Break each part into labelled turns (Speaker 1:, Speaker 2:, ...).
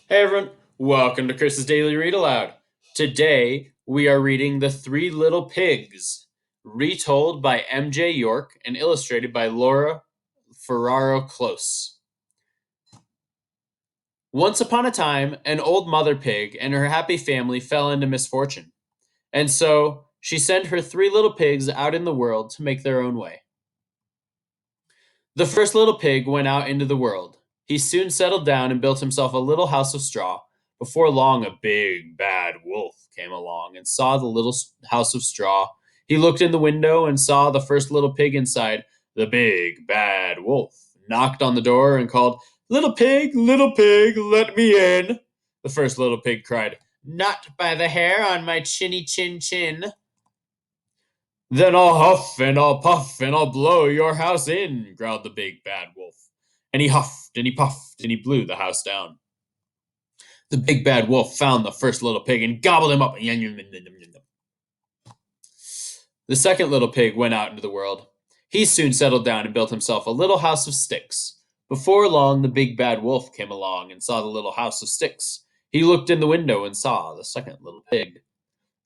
Speaker 1: Hey everyone, welcome to Chris's Daily Read Aloud. Today we are reading The Three Little Pigs, retold by M.J. York and illustrated by Laura Ferraro Close. Once upon a time, an old mother pig and her happy family fell into misfortune, and so she sent her three little pigs out in the world to make their own way. The first little pig went out into the world. He soon settled down and built himself a little house of straw. Before long, a big, bad wolf came along and saw the little house of straw. He looked in the window and saw the first little pig inside. The big, bad wolf knocked on the door and called, little pig, let me in." The first little pig cried, "Not by the hair on my chinny chin chin." "Then I'll huff and I'll puff and I'll blow your house in," growled the big bad wolf. And he huffed and he puffed and he blew the house down. The big bad wolf found the first little pig and gobbled him up. The second little pig went out into the world. He soon settled down and built himself a little house of sticks. Before long, the big bad wolf came along and saw the little house of sticks. He looked in the window and saw the second little pig.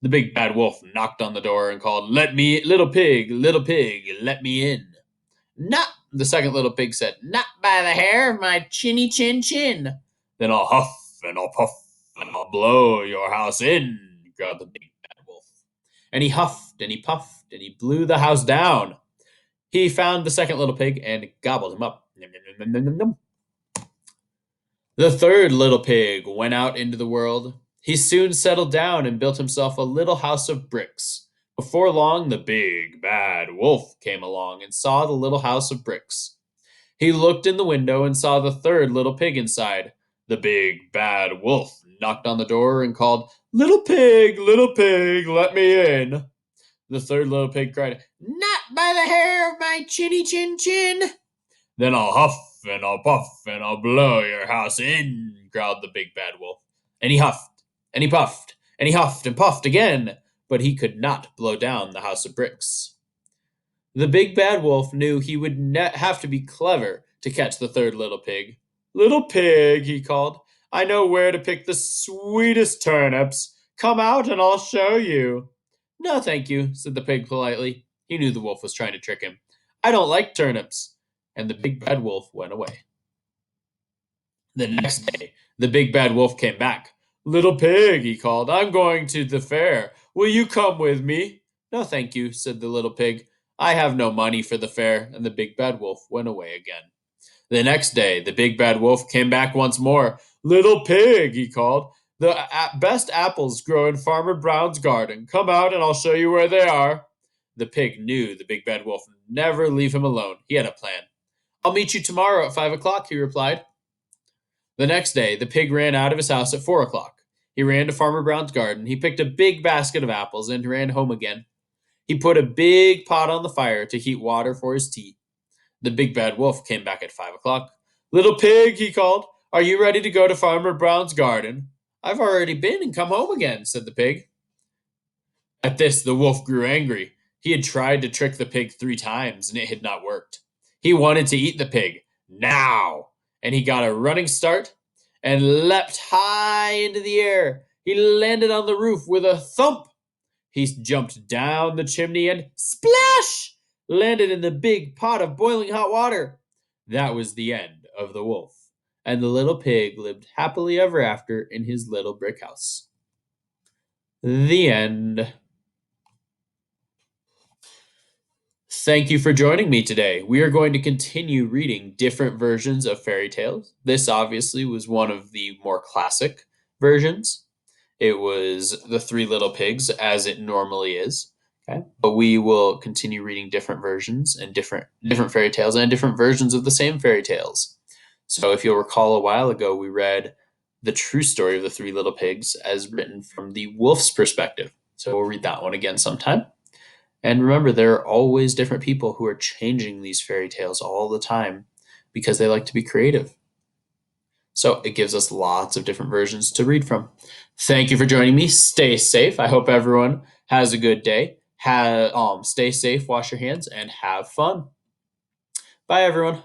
Speaker 1: The big bad wolf knocked on the door and called, little pig, let me in." "Not," the second little pig said, "not by the hair of my chinny chin chin." "Then I'll huff and I'll puff and I'll blow your house in," growled the big bad wolf. And he huffed and he puffed and he blew the house down. He found the second little pig and gobbled him up. Nom, nom, nom, nom, nom, nom. The third little pig went out into the world. He soon settled down and built himself a little house of bricks. Before long, the big, bad wolf came along and saw the little house of bricks. He looked in the window and saw the third little pig inside. The big, bad wolf knocked on the door and called, little pig, let me in." The third little pig cried, "Not by the hair of my chinny chin chin." "Then I'll huff and I'll puff and I'll blow your house in," growled the big bad wolf. And he huffed and he puffed and he huffed and puffed again, but he could not blow down the house of bricks. The big bad wolf knew he would have to be clever to catch the third little pig. "Little pig," he called, "I know where to pick the sweetest turnips. Come out and I'll show you." "No, thank you," said the pig politely. He knew the wolf was trying to trick him. "I don't like turnips." And the big bad wolf went away. The next day, the big bad wolf came back. "Little pig," he called, "I'm going to the fair. Will you come with me?" "No, thank you," said the little pig. "I have no money for the fair." And the big bad wolf went away again. The next day, the big bad wolf came back once more. "Little pig," he called, "the best apples grow in Farmer Brown's garden. Come out and I'll show you where they are." The pig knew the big bad wolf would never leave him alone. He had a plan. "I'll meet you tomorrow at 5 o'clock," he replied. The next day, the pig ran out of his house at 4 o'clock. He ran to Farmer Brown's garden. He picked a big basket of apples and ran home again. He put a big pot on the fire to heat water for his tea. The big bad wolf came back at 5 o'clock. "Little pig," he called, "are you ready to go to Farmer Brown's garden?" "I've already been and come home again," said the pig. At this, the wolf grew angry. He had tried to trick the pig 3 times, and it had not worked. He wanted to eat the pig now, and he got a running start and leapt high into the air. He landed on the roof with a thump. He jumped down the chimney and splash! Landed in the big pot of boiling hot water. That was the end of the wolf, and the little pig lived happily ever after in his little brick house. The end. Thank you for joining me today. We are going to continue reading different versions of fairy tales. This obviously was one of the more classic versions. It was The Three Little Pigs, as it normally is. Okay, but we will continue reading different versions and different fairy tales and different versions of the same fairy tales. So, if you'll recall, a while ago we read the true story of the Three Little Pigs as written from the wolf's perspective. So we'll read that one again sometime. And remember, there are always different people who are changing these fairy tales all the time because they like to be creative. So it gives us lots of different versions to read from. Thank you for joining me. Stay safe. I hope everyone has a good day. Stay safe, wash your hands, and have fun. Bye, everyone.